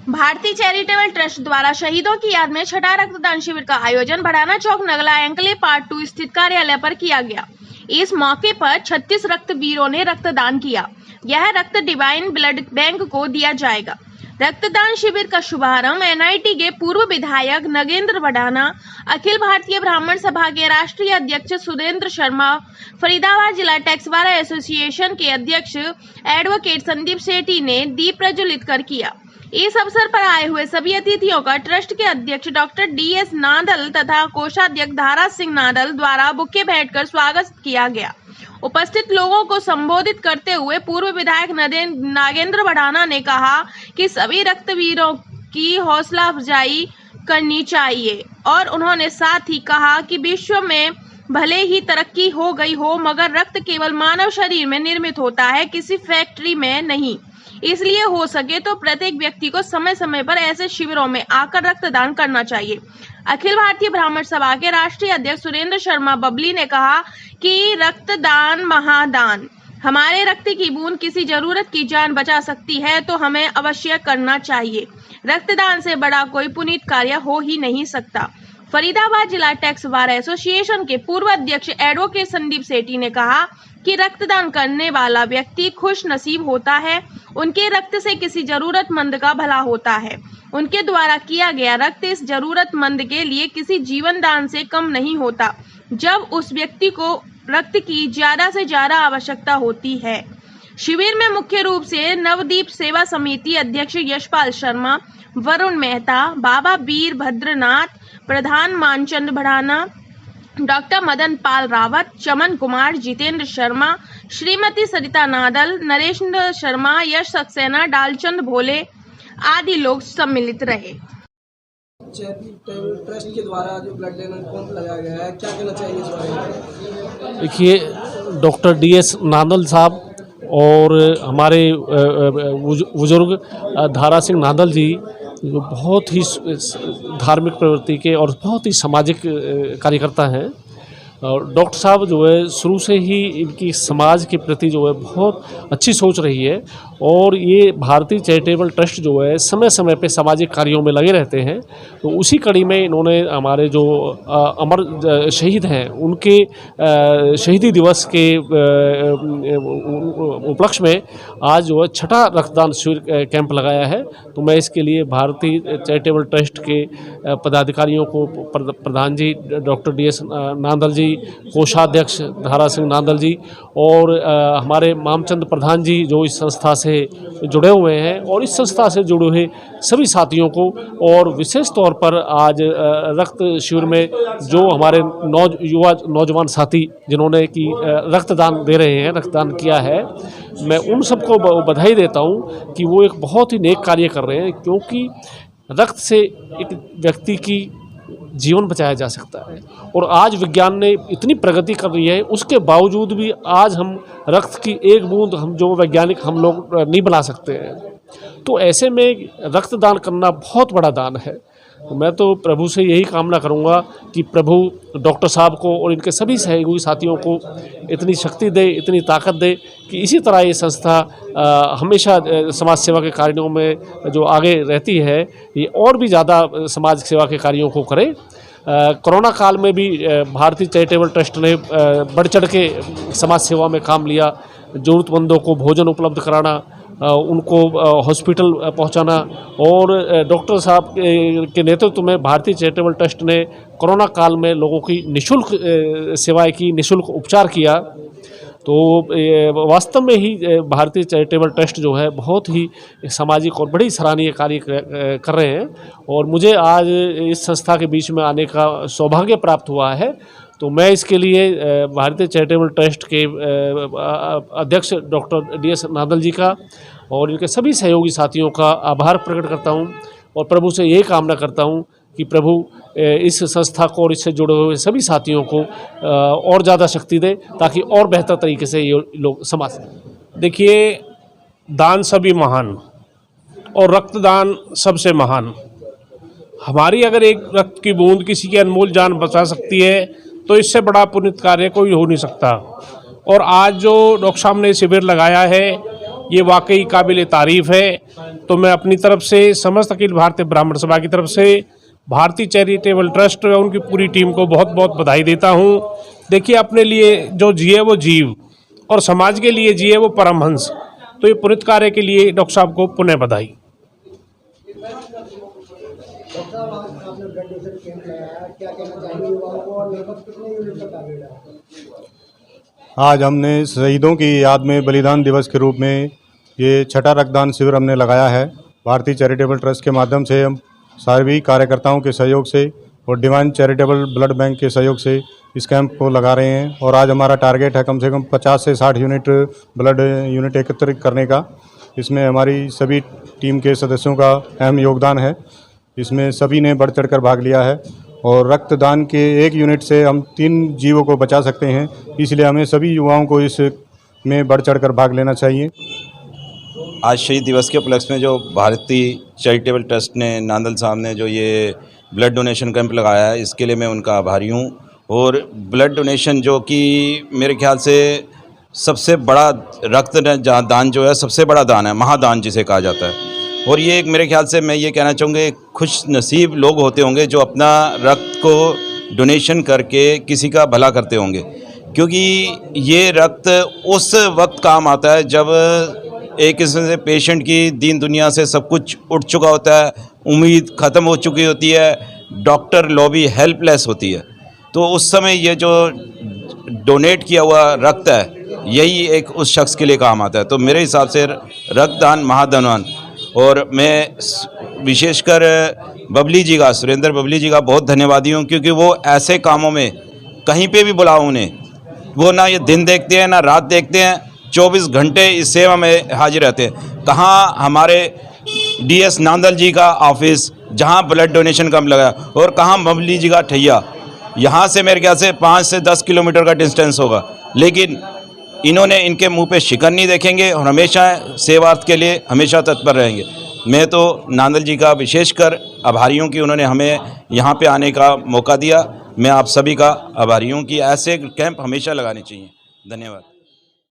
भारतीय charitable trust द्वारा शहीदों की याद में छठा रक्तदान शिविर का आयोजन बढ़ाना चौक नगला एंकले पार्ट 2 स्थित कार्यालय पर किया गया। इस मौके पर 36 रक्तवीरों ने रक्तदान किया। यह रक्त डिवाइन ब्लड बैंक को दिया जाएगा। रक्तदान शिविर का शुभारंभ एनआईटी के पूर्व विधायक नगेंद्र वडाना, अखिल भारतीय ब्राह्मण सभा के राष्ट्रीय अध्यक्ष सुरेंद्र शर्मा, फरीदाबाद जिला टैक्स बार एसोसिएशन के अध्यक्ष एडवोकेट संदीप सेठी ने दीप प्रज्वलित कर किया। इस अवसर पर आए हुए सभी अतिथियों का ट्रस्ट के अध्यक्ष डॉक्टर डीएस नादल तथा कोषाध्यक्ष धारा सिंह नादल द्वारा बुके भेंटकर स्वागत किया गया। उपस्थित लोगों को संबोधित करते हुए पूर्व विधायक नागेंद्र वडाना ने कहा कि सभी रक्तवीरों की हौसला अफजाई करनी चाहिए और उन्होंने साथ ही कहा कि विश्व में भले ही तरक्की हो गई हो, मगर रक्त केवल मानव शरीर में निर्मित होता है, किसी फैक्ट्री में नहीं। इसलिए हो सके तो प्रत्येक व्यक्ति को समय समय पर ऐसे शिविरों में आकर रक्तदान करना चाहिए। अखिल भारतीय ब्राह्मण सभा के राष्ट्रीय अध्यक्ष सुरेंद्र शर्मा बबली ने कहा कि रक्तदान महादान, हमारे रक्त की बूंद किसी जरूरत की जान बचा सकती है तो हमें अवश्य करना चाहिए। रक्तदान से बड़ा कोई पुनीत कार्य हो ही नहीं सकता। फरीदाबाद जिला टैक्स बार एसोसिएशन के पूर्व अध्यक्ष एडवोकेट संदीप सेठी ने कहा कि रक्तदान करने वाला व्यक्ति खुश नसीब होता है। उनके रक्त से किसी जरूरतमंद का भला होता है। उनके द्वारा किया गया रक्त इस जरूरतमंद के लिए किसी जीवन दान से कम नहीं होता, जब उस व्यक्ति को रक्त की ज्यादा से ज्यादा आवश्यकता होती है। शिविर में मुख्य रूप से नवदीप सेवा समिति अध्यक्ष यशपाल शर्मा, वरुण मेहता, बाबा वीर भद्रनाथ, प्रधान मानचंद भड़ाना, डॉक्टर मदन पाल रावत, चमन कुमार, जितेंद्र शर्मा, श्रीमती सरिता नादल, नरेंद्र शर्मा, यश सक्सेना, डालचंद भोले आदि लोग सम्मिलित रहे। चैरिटेबल ट्रस्ट के द्वारा जो ब्लड डोनेशन कैंप लगाया गया है, क्या कहना चाहिए इस बारे में? देखिए, डॉक्टर डीएस नादल साहब और हमारे बुजुर्ग धारा सिंह नादल जी जो बहुत ही धार्मिक प्रवृत्ति के और बहुत ही सामाजिक कार्यकर्ता हैं। और डॉक्टर साहब जो है शुरू से ही इनकी समाज के प्रति जो है बहुत अच्छी सोच रही है और ये भारतीय चैरिटेबल ट्रस्ट जो है समय समय पे सामाजिक कार्यों में लगे रहते हैं। तो उसी कड़ी में इन्होंने हमारे जो अमर शहीद हैं उनके शहीदी दिवस के उपलक्ष्य में आज जो है छठा रक्तदान शिविर कैंप लगाया है। तो मैं इसके लिए भारतीय चैरिटेबल ट्रस्ट के पदाधिकारियों को, प्रधान जी डॉक्टर डीएस नादल जी, कोषाध्यक्ष धारा सिंह नादल जी और हमारे मामचंद प्रधान जी जो इस संस्था से जुड़े हुए हैं और इस संस्था से जुड़े हुए सभी साथियों को, और विशेष तौर पर आज रक्त शिविर में जो हमारे नौजवान साथी जिन्होंने कि रक्तदान दे रहे हैं, रक्तदान किया है, मैं उन सबको बधाई देता हूं कि वो एक बहुत ही नेक कार्य कर रहे हैं, क्योंकि रक्त से एक व्यक्ति की जीवन बचाया जा सकता है। और आज विज्ञान ने इतनी प्रगति कर रही है, उसके बावजूद भी आज हम रक्त की एक बूंद हम जो वैज्ञानिक हम लोग नहीं बना सकते हैं। तो ऐसे में रक्तदान करना बहुत बड़ा दान है। तो मैं तो प्रभु से यही कामना करूंगा कि प्रभु डॉक्टर साहब को और इनके सभी सहयोगी साथियों को इतनी शक्ति दे, इतनी ताकत दे कि इसी तरह ये संस्था हमेशा समाज सेवा के कार्यों में जो आगे रहती है, ये और भी ज़्यादा समाज सेवा के कार्यों को करे। कोरोना काल में भी भारतीय चैरिटेबल ट्रस्ट ने बढ़ चढ़ के समाज सेवा में काम लिया। ज़रूरतमंदों को भोजन उपलब्ध कराना, उनको हॉस्पिटल पहुंचाना, और डॉक्टर साहब के नेतृत्व में भारतीय चैरिटेबल ट्रस्ट ने कोरोना काल में लोगों की निःशुल्क सेवाएं की, निःशुल्क उपचार किया। तो वास्तव में ही भारतीय चैरिटेबल ट्रस्ट जो है बहुत ही सामाजिक और बड़ी सराहनीय कार्य कर रहे हैं, और मुझे आज इस संस्था के बीच में आने का सौभाग्य प्राप्त हुआ है। तो मैं इसके लिए भारतीय चैरिटेबल ट्रस्ट के अध्यक्ष डॉक्टर डीएस नादल जी का और इनके सभी सहयोगी साथियों का आभार प्रकट करता हूं, और प्रभु से यही कामना करता हूं कि प्रभु इस संस्था को और इससे जुड़े हुए सभी साथियों को और ज़्यादा शक्ति दे, ताकि और बेहतर तरीके से ये लोग समाज सकें। देखिए, दान सभी महान और रक्तदान सबसे महान। हमारी अगर एक रक्त की बूंद किसी की अनमोल जान बचा सकती है तो इससे बड़ा पुण्य कार्य कोई हो नहीं सकता। और आज जो डॉक्टर साहब ने शिविर लगाया है ये वाकई काबिल तारीफ़ है। तो मैं अपनी तरफ से समस्त अखिल भारतीय ब्राह्मण सभा की तरफ से भारतीय चैरिटेबल ट्रस्ट व उनकी पूरी टीम को बहुत बहुत बधाई देता हूँ। देखिए, अपने लिए जो जिए वो जीव और समाज के लिए जिए वो परमहंस। तो ये पुनित कार्य के लिए डॉक्टर साहब को पुनः बधाई। आज हमने शहीदों की याद में बलिदान दिवस के रूप में ये छठा रक्तदान शिविर हमने लगाया है। भारतीय चैरिटेबल ट्रस्ट के माध्यम से हम सभी कार्यकर्ताओं के सहयोग से और डिवाइन चैरिटेबल ब्लड बैंक के सहयोग से इस कैंप को लगा रहे हैं। और आज हमारा टारगेट है कम से कम 50 से 60 यूनिट ब्लड यूनिट एकत्रित करने का। इसमें हमारी सभी टीम के सदस्यों का अहम योगदान है। इसमें सभी ने बढ़ चढ़कर भाग लिया है और रक्तदान के 1 यूनिट से हम 3 जीवों को बचा सकते हैं। इसलिए हमें सभी युवाओं को इस में बढ़ चढ़कर भाग लेना चाहिए। आज शहीद दिवस के उपलक्ष्य में जो भारतीय चैरिटेबल ट्रस्ट ने नांदल साहब ने जो ये ब्लड डोनेशन कैंप लगाया है, इसके लिए मैं उनका आभारी हूँ। और ब्लड डोनेशन जो कि मेरे ख्याल से सबसे बड़ा दान जो है, सबसे बड़ा दान है, महादान जिसे कहा जाता है। और ये एक मेरे ख्याल से मैं ये कहना चाहूँगा, खुश नसीब लोग होते होंगे जो अपना रक्त को डोनेशन करके किसी का भला करते होंगे, क्योंकि ये रक्त उस वक्त काम आता है जब एक किस्म से पेशेंट की दीन दुनिया से सब कुछ उठ चुका होता है, उम्मीद ख़त्म हो चुकी होती है, डॉक्टर लॉबी हेल्पलेस होती है। तो उस समय ये जो डोनेट किया हुआ रक्त है, यही एक उस शख्स के लिए काम आता है। तो मेरे हिसाब से रक्तदान महादान। और मैं विशेषकर बबली जी का, सुरेंद्र बबली जी का बहुत धन्यवादी हूँ, क्योंकि वो ऐसे कामों में कहीं पे भी बुलाओ उन्हें, वो ना ये दिन देखते हैं ना रात देखते हैं, 24 घंटे इस सेवा में हाजिर रहते हैं। कहाँ हमारे डीएस नांदल जी का ऑफिस जहाँ ब्लड डोनेशन कैंप लगा, और कहाँ बबली जी का ठैया, यहाँ से मेरे ख्याल से 5 से 10 किलोमीटर का डिस्टेंस होगा, लेकिन इन्होंने इनके मुंह पे शिकन नहीं देखेंगे और हमेशा सेवार्थ के लिए हमेशा तत्पर रहेंगे। मैं तो नांदल जी का विशेषकर आभारी हूँ कि उन्होंने हमें यहाँ पे आने का मौका दिया। मैं आप सभी का आभारी हूँ कि ऐसे कैंप हमेशा लगाने चाहिए। धन्यवाद।